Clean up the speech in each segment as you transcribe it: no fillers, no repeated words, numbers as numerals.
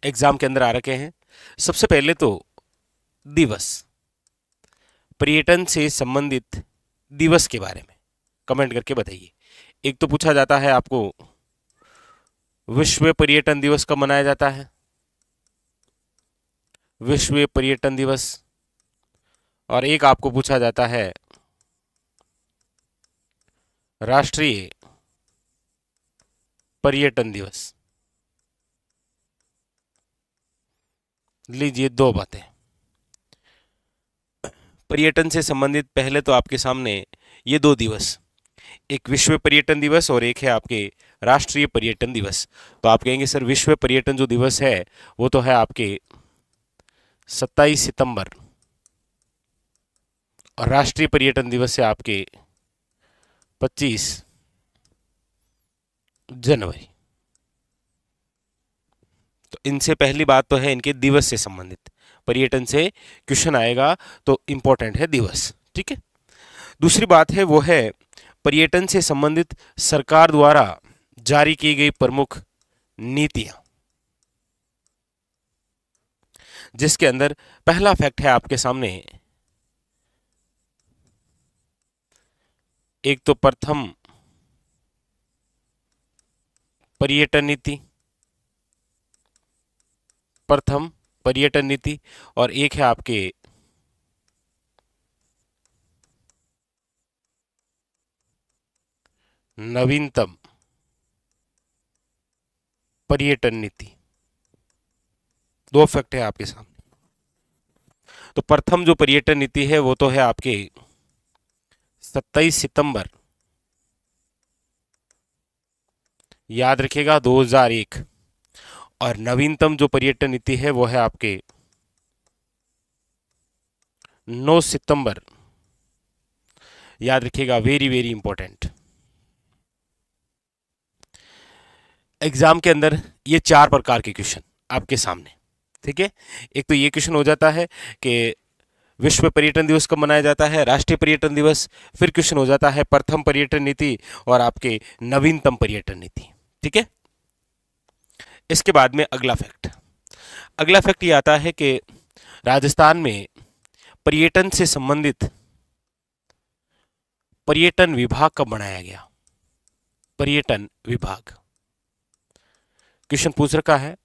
Exam के अंदर आ रखे हैं। सबसे पहले तो दिवस, पर्यटन से संबंधित दिवस के बारे में कमेंट करके बताइए। एक तो पूछा जाता है आपको विश्व पर्यटन दिवस कब मनाया जाता है, विश्व पर्यटन दिवस। और एक आपको पूछा जाता है राष्ट्रीय पर्यटन दिवस। लीजिए दो बातें, पर्यटन से संबंधित पहले तो आपके सामने ये दो दिवस, एक विश्व पर्यटन दिवस और एक है आपके राष्ट्रीय पर्यटन दिवस। तो आप कहेंगे सर विश्व पर्यटन जो दिवस है वो तो है आपके 27 सितंबर और राष्ट्रीय पर्यटन दिवस है आपके 25 जनवरी। तो इनसे पहली बात तो है इनके दिवस से संबंधित, पर्यटन से क्वेश्चन आएगा तो इंपॉर्टेंट है दिवस, ठीक है। दूसरी बात है वो है पर्यटन से संबंधित सरकार द्वारा जारी की गई प्रमुख नीतियां, जिसके अंदर पहला फैक्ट है आपके सामने, एक तो प्रथम पर्यटन नीति, प्रथम पर्यटन नीति, और एक है आपके नवीनतम पर्यटन नीति। दो फैक्ट है आपके सामने। तो प्रथम जो पर्यटन नीति है वो तो है आपके 27 सितंबर, याद रखिएगा 2001, और नवीनतम जो पर्यटन नीति है वो है आपके 9 सितंबर, याद रखिएगा, वेरी वेरी इंपॉर्टेंट। एग्जाम के अंदर ये चार प्रकार के क्वेश्चन आपके सामने, ठीक है। एक तो ये क्वेश्चन हो जाता है कि विश्व पर्यटन दिवस कब मनाया जाता है, राष्ट्रीय पर्यटन दिवस, फिर क्वेश्चन हो जाता है प्रथम पर्यटन नीति और आपके नवीनतम पर्यटन नीति, ठीक है। इसके बाद में अगला फैक्ट ये आता है कि राजस्थान में पर्यटन से संबंधित पर्यटन विभाग कब बनाया गया, पर्यटन विभाग क्वेश्चन पूछ रखा है।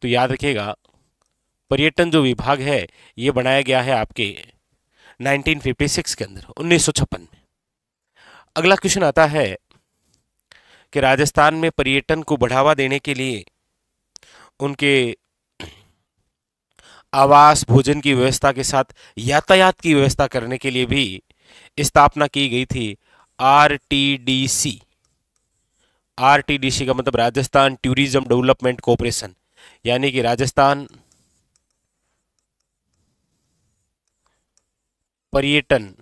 तो याद रखिएगा पर्यटन जो विभाग है ये बनाया गया है आपके 1956 के अंदर, 1956 में। अगला क्वेश्चन आता है कि राजस्थान में पर्यटन को बढ़ावा देने के लिए उनके आवास भोजन की व्यवस्था के साथ यातायात की व्यवस्था करने के लिए भी स्थापना की गई थी आरटीडीसी। आरटीडीसी का मतलब राजस्थान टूरिज्म डेवलपमेंट कॉरपोरेशन, यानी कि राजस्थान पर्यटन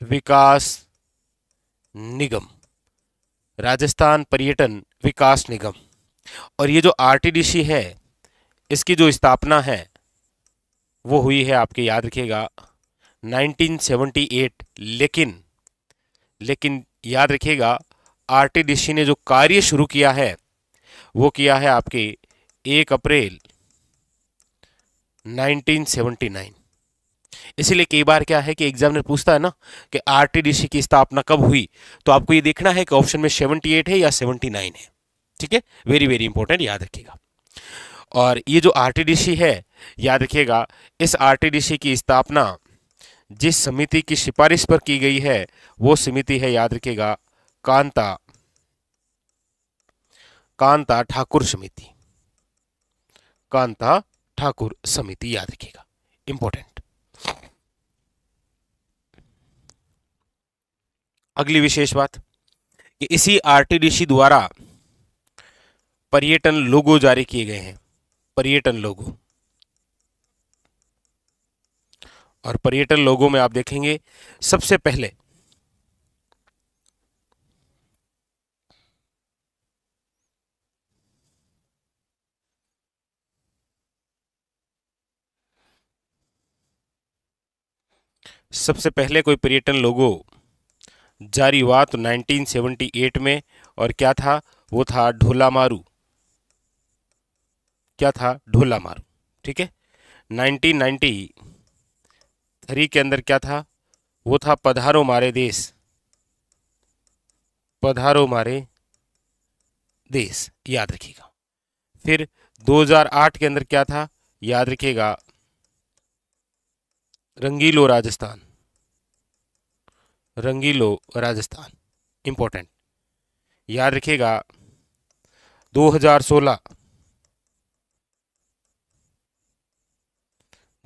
विकास निगम, राजस्थान पर्यटन विकास निगम। और ये जो आरटीडीसी है इसकी जो स्थापना है वो हुई है आपके, याद रखिएगा, 1978। लेकिन याद रखिएगा आरटीडीसी ने जो कार्य शुरू किया है वो किया है आपके 1 अप्रैल 1979। इसीलिए कई बार क्या है कि एग्जामिनर पूछता है ना कि आरटीडीसी की स्थापना कब हुई, तो आपको ये देखना है कि ऑप्शन में 78 है या 79 है, ठीक है। वेरी वेरी इंपॉर्टेंट, याद रखिएगा। और ये जो आरटीडीसी है, याद रखिएगा, इस आरटीडीसी की स्थापना जिस समिति की सिफारिश पर की गई है वो समिति है, याद रखिएगा, कांता ठाकुर समिति, कांता ठाकुर समिति, याद रखिएगा, इंपॉर्टेंट। अगली विशेष बात कि इसी आरटीडीसी द्वारा पर्यटन लोगो जारी किए गए हैं, पर्यटन लोगो। और पर्यटन लोगों में आप देखेंगे सबसे पहले कोई पर्यटन लोगो जारी हुआ तो 1978 में, और क्या था वो था ढोलामारू क्या था? ढोला मारू। ठीक है। 1993 के अंदर क्या था? वो था पधारो मारे देश, पधारो मारे देश, याद रखिएगा। फिर 2008 के अंदर क्या था? याद रखिएगा, रंगीलो राजस्थान, रंगीलो राजस्थान, इंपॉर्टेंट, याद रखिएगा। 2016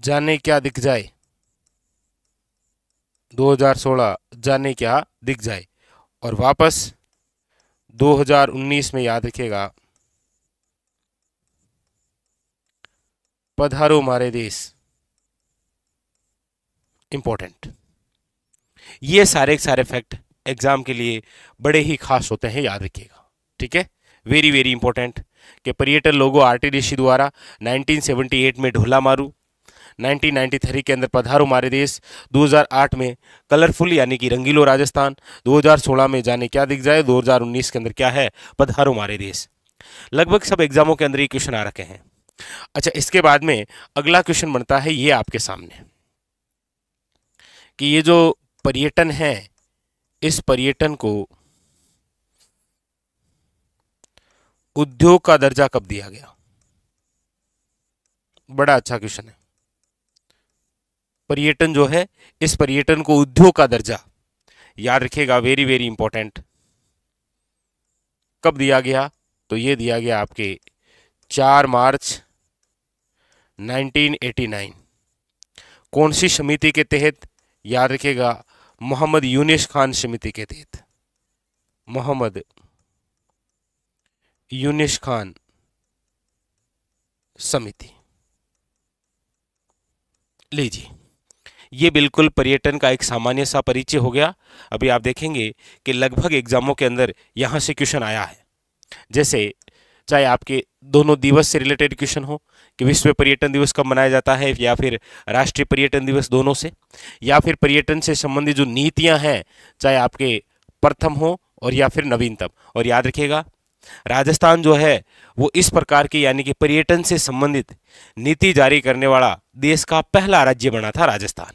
जाने क्या दिख जाए, 2016 जाने क्या दिख जाए। और वापस 2019 में याद रखिएगा, पधारो मारे देश, इंपॉर्टेंट। ये सारे के सारे फैक्ट एग्जाम के लिए बड़े ही खास होते हैं, याद रखिएगा। ठीक है, वेरी वेरी इंपॉर्टेंट। कि पर्यटन लोगो आरटीडीसी द्वारा 1978 में ढोला मारू, 1993 के अंदर पधारो मारे देश, 2008 में कलरफुल यानी कि रंगीलो राजस्थान, 2016 में जाने क्या दिख जाए, 2019 के अंदर क्या है? पधारो मारे देश। लगभग सब एग्जामों के अंदर ये क्वेश्चन आ रखे हैं। अच्छा, इसके बाद में अगला क्वेश्चन बनता है ये आपके सामने कि ये जो पर्यटन है, इस पर्यटन को उद्योग का दर्जा कब दिया गया? बड़ा अच्छा क्वेश्चन है। पर्यटन जो है, इस पर्यटन को उद्योग का दर्जा, याद रखिएगा, वेरी वेरी इंपॉर्टेंट, कब दिया गया? तो ये दिया गया आपके 4 मार्च 1989। कौन सी समिति के तहत? याद रखिएगा, मोहम्मद यूनिस खान समिति के तहत, मोहम्मद यूनिस खान समिति। लीजिए, ये बिल्कुल पर्यटन का एक सामान्य सा परिचय हो गया। अभी आप देखेंगे कि लगभग एग्जामों के अंदर यहाँ से क्वेश्चन आया है। जैसे चाहे आपके दोनों दिवस से रिलेटेड क्वेश्चन हो कि विश्व पर्यटन दिवस कब मनाया जाता है, या फिर राष्ट्रीय पर्यटन दिवस, दोनों से, या फिर पर्यटन से संबंधित जो नीतियां हैं, चाहे आपके प्रथम हो और या फिर नवीनतम। और याद रखिएगा, राजस्थान जो है वो इस प्रकार की यानी कि पर्यटन से संबंधित नीति जारी करने वाला देश का पहला राज्य बना था राजस्थान।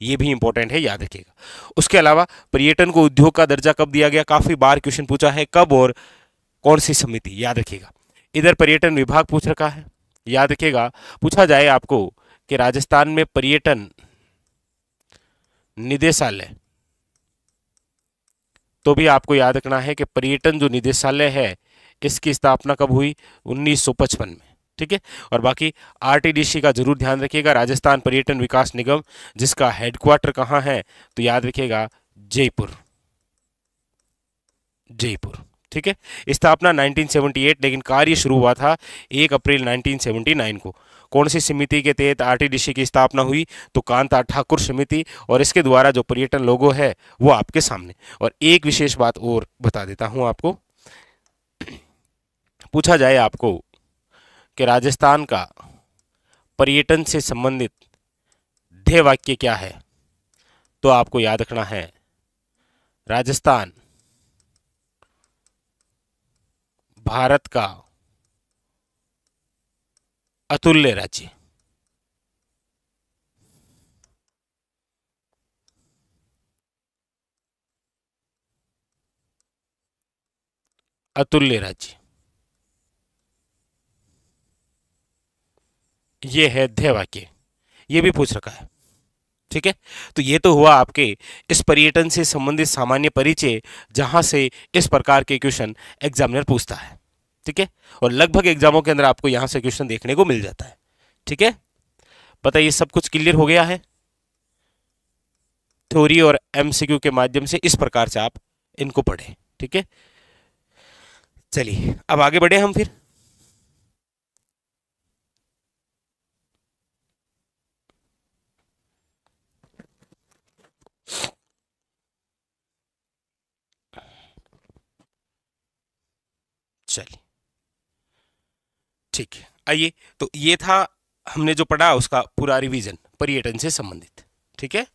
ये भी इंपॉर्टेंट है, याद रखिएगा। उसके अलावा पर्यटन को उद्योग का दर्जा कब दिया गया? काफी बार क्वेश्चन पूछा है, कब और कौन सी समिति, याद रखिएगा। इधर पर्यटन विभाग पूछ रखा है, याद रखिएगा। पूछा जाए आपको कि राजस्थान में पर्यटन निदेशालय, तो भी आपको याद रखना है कि पर्यटन जो निदेशालय है इसकी स्थापना कब हुई? 1955 में। ठीक है। और बाकी आरटीडीसी का जरूर ध्यान रखिएगा, राजस्थान पर्यटन विकास निगम, जिसका हेडक्वार्टर कहाँ है? तो याद रखिएगा, जयपुर, जयपुर। ठीक है। स्थापना 1978, लेकिन कार्य शुरू हुआ था 1 अप्रैल 1979 को। कौन सी समिति के तहत आरटीडीसी की स्थापना हुई? तो कांता ठाकुर समिति। और इसके द्वारा जो पर्यटन लोगो है वो आपके सामने। और एक विशेष बात और बता देता हूं आपको, पूछा जाए आपको कि राजस्थान का पर्यटन से संबंधित ध्येय वाक्य क्या है, तो आपको याद रखना है, राजस्थान भारत का अतुल्य राज्य। अतुल्य राज्य, ये है ध्येय वाक्य, ये भी पूछ रखा है। ठीक है। तो ये तो हुआ आपके इस पर्यटन से संबंधित सामान्य परिचय, जहां से इस प्रकार के क्वेश्चन एग्जामिनर पूछता है। ठीक है। और लगभग एग्जामों के अंदर आपको यहां से क्वेश्चन देखने को मिल जाता है। ठीक है। पता ये सब कुछ क्लियर हो गया है? थ्योरी और एमसीक्यू के माध्यम से इस प्रकार से आप इनको पढ़ें। ठीक है। चलिए अब आगे बढ़े हम फिर। चलिए ठीक है, आइए। तो ये था हमने जो पढ़ा उसका पूरा रिवीजन पर्यटन से संबंधित। ठीक है।